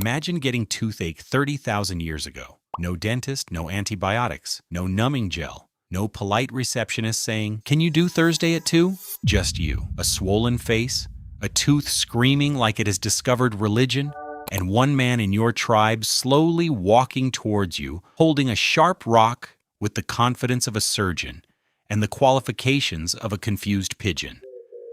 Imagine getting toothache 30,000 years ago. No dentist, no antibiotics, no numbing gel, no polite receptionist saying, "Can you do Thursday at 2?" Just you, a swollen face, a tooth screaming like it has discovered religion, and one man in your tribe slowly walking towards you, holding a sharp rock with the confidence of a surgeon and the qualifications of a confused pigeon.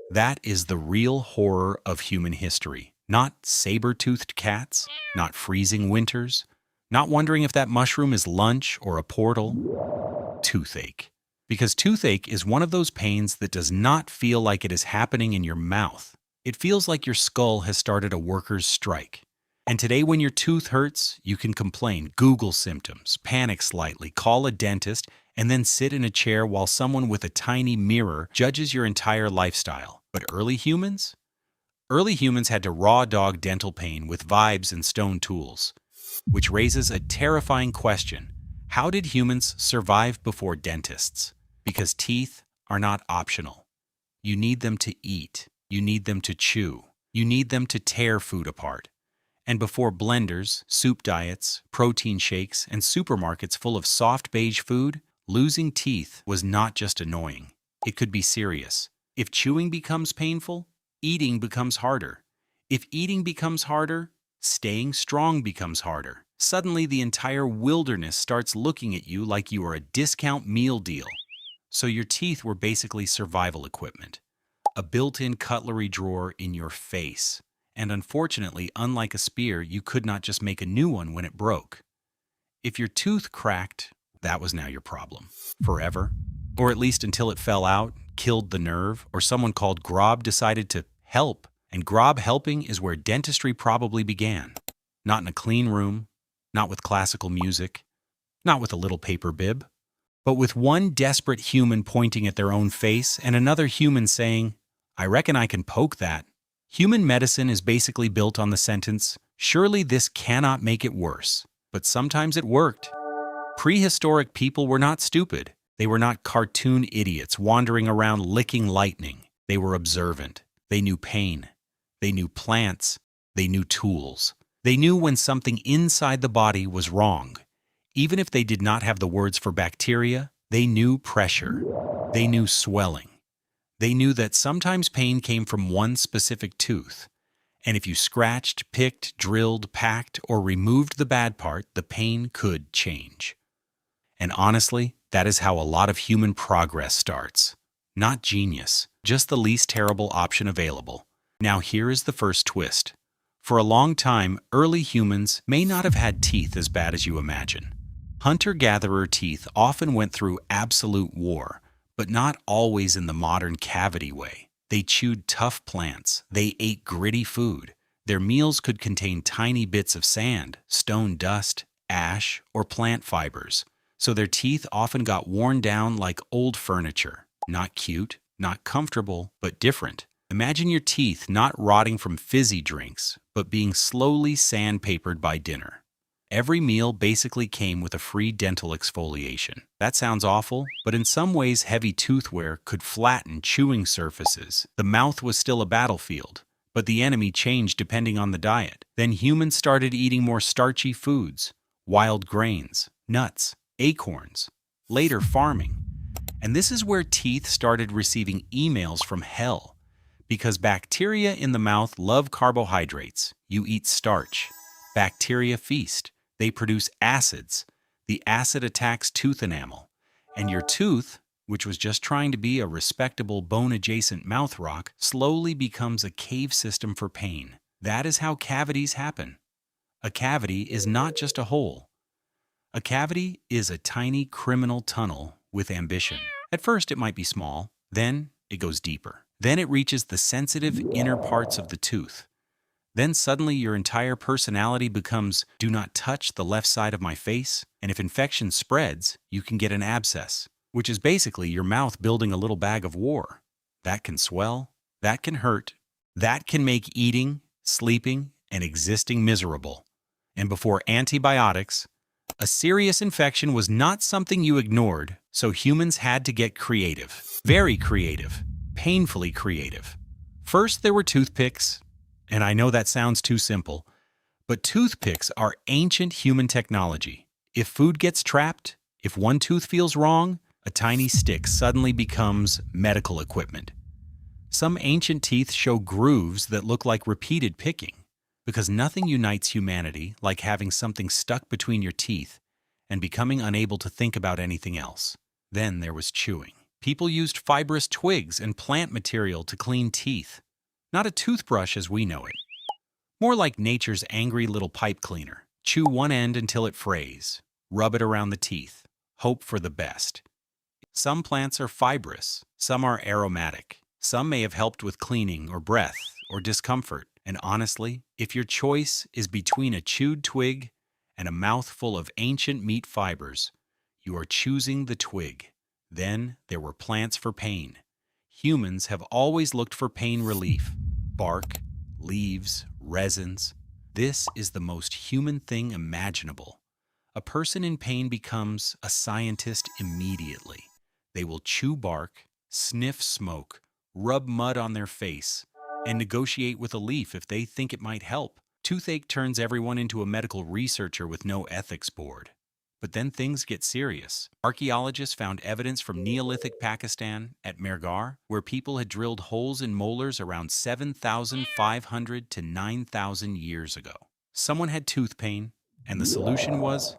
That is the real horror of human history. Not saber-toothed cats, not freezing winters, not wondering if that mushroom is lunch or a portal. Toothache. Because toothache is one of those pains that does not feel like it is happening in your mouth. It feels like your skull has started a workers' strike. And today when your tooth hurts, you can complain, Google symptoms, panic slightly, call a dentist, and then sit in a chair while someone with a tiny mirror judges your entire lifestyle. But early humans? Early humans had to raw dog dental pain with vibes and stone tools, which raises a terrifying question. How did humans survive before dentists? Because teeth are not optional. You need them to eat. You need them to chew. You need them to tear food apart. And before blenders, soup diets, protein shakes, and supermarkets full of soft beige food, losing teeth was not just annoying. It could be serious. If chewing becomes painful, eating becomes harder. If eating becomes harder, staying strong becomes harder. Suddenly, the entire wilderness starts looking at you like you are a discount meal deal. So your teeth were basically survival equipment. A built-in cutlery drawer in your face. And unfortunately, unlike a spear, you could not just make a new one when it broke. If your tooth cracked, that was now your problem. Forever. Or at least until it fell out, killed the nerve, or someone called Grob decided to help. And Grob helping is where dentistry probably began. Not in a clean room, not with classical music, not with a little paper bib, but with one desperate human pointing at their own face and another human saying, "I reckon I can poke that." Human medicine is basically built on the sentence, "Surely this cannot make it worse." But sometimes it worked. Prehistoric people were not stupid. They were not cartoon idiots wandering around licking lightning. They were observant. They knew pain. They knew plants. They knew tools. They knew when something inside the body was wrong. Even if they did not have the words for bacteria, they knew pressure. They knew swelling. They knew that sometimes pain came from one specific tooth. And if you scratched, picked, drilled, packed, or removed the bad part, the pain could change. And honestly, that is how a lot of human progress starts. Not genius, just the least terrible option available. Now here is the first twist. For a long time, early humans may not have had teeth as bad as you imagine. Hunter-gatherer teeth often went through absolute war, but not always in the modern cavity way. They chewed tough plants. They ate gritty food. Their meals could contain tiny bits of sand, stone dust, ash, or plant fibers. So their teeth often got worn down like old furniture. Not cute, not comfortable, but different. Imagine your teeth not rotting from fizzy drinks, but being slowly sandpapered by dinner. Every meal basically came with a free dental exfoliation. That sounds awful, but in some ways heavy tooth wear could flatten chewing surfaces. The mouth was still a battlefield, but the enemy changed depending on the diet. Then humans started eating more starchy foods, wild grains, nuts, acorns, later farming. And this is where teeth started receiving emails from hell. Because bacteria in the mouth love carbohydrates. You eat starch. Bacteria feast. They produce acids. The acid attacks tooth enamel. And your tooth, which was just trying to be a respectable bone-adjacent mouth rock, slowly becomes a cave system for pain. That is how cavities happen. A cavity is not just a hole. A cavity is a tiny criminal tunnel with ambition. At first it might be small, then it goes deeper. Then it reaches the sensitive inner parts of the tooth. Then suddenly your entire personality becomes, "Do not touch the left side of my face," and if infection spreads, you can get an abscess, which is basically your mouth building a little bag of war. That can swell, that can hurt, that can make eating, sleeping, and existing miserable. And before antibiotics, a serious infection was not something you ignored, so humans had to get creative. Very creative. Painfully creative. First, there were toothpicks, and I know that sounds too simple, But toothpicks are ancient human technology. If food gets trapped, if one tooth feels wrong, a tiny stick suddenly becomes medical equipment. Some ancient teeth show grooves that look like repeated picking, because nothing unites humanity like having something stuck between your teeth and becoming unable to think about anything else. Then there was chewing. People used fibrous twigs and plant material to clean teeth. Not a toothbrush as we know it. More like nature's angry little pipe cleaner. Chew one end until it frays. Rub it around the teeth. Hope for the best. Some plants are fibrous. Some are aromatic. Some may have helped with cleaning or breath or discomfort. And honestly, if your choice is between a chewed twig and a mouthful of ancient meat fibers, you are choosing the twig. Then there were plants for pain. Humans have always looked for pain relief. Bark, leaves, resins. This is the most human thing imaginable. A person in pain becomes a scientist immediately. They will chew bark, sniff smoke, rub mud on their face, and negotiate with a leaf if they think it might help. Toothache turns everyone into a medical researcher with no ethics board. But then things get serious. Archaeologists found evidence from Neolithic Pakistan at Mehrgarh, where people had drilled holes in molars around 7,500 to 9,000 years ago. Someone had tooth pain, and the solution was,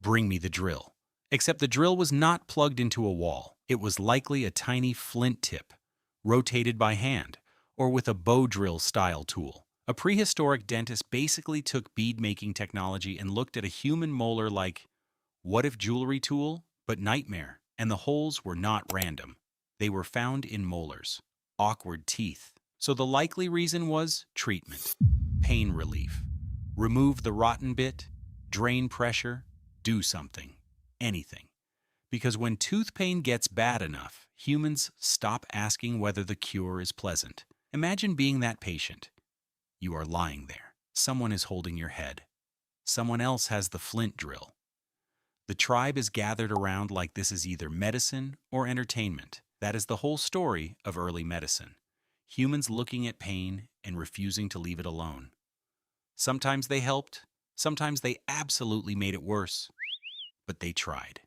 bring me the drill. Except the drill was not plugged into a wall. It was likely a tiny flint tip, rotated by hand, or with a bow drill style tool. A prehistoric dentist basically took bead-making technology and looked at a human molar like, what if jewelry tool, but nightmare? And the holes were not random. They were found in molars, awkward teeth. So the likely reason was treatment, pain relief. Remove the rotten bit, drain pressure, do something, anything. Because when tooth pain gets bad enough, humans stop asking whether the cure is pleasant. Imagine being that patient. You are lying there. Someone is holding your head. Someone else has the flint drill. The tribe is gathered around like this is either medicine or entertainment. That is the whole story of early medicine. Humans looking at pain and refusing to leave it alone. Sometimes they helped, sometimes they absolutely made it worse. But they tried.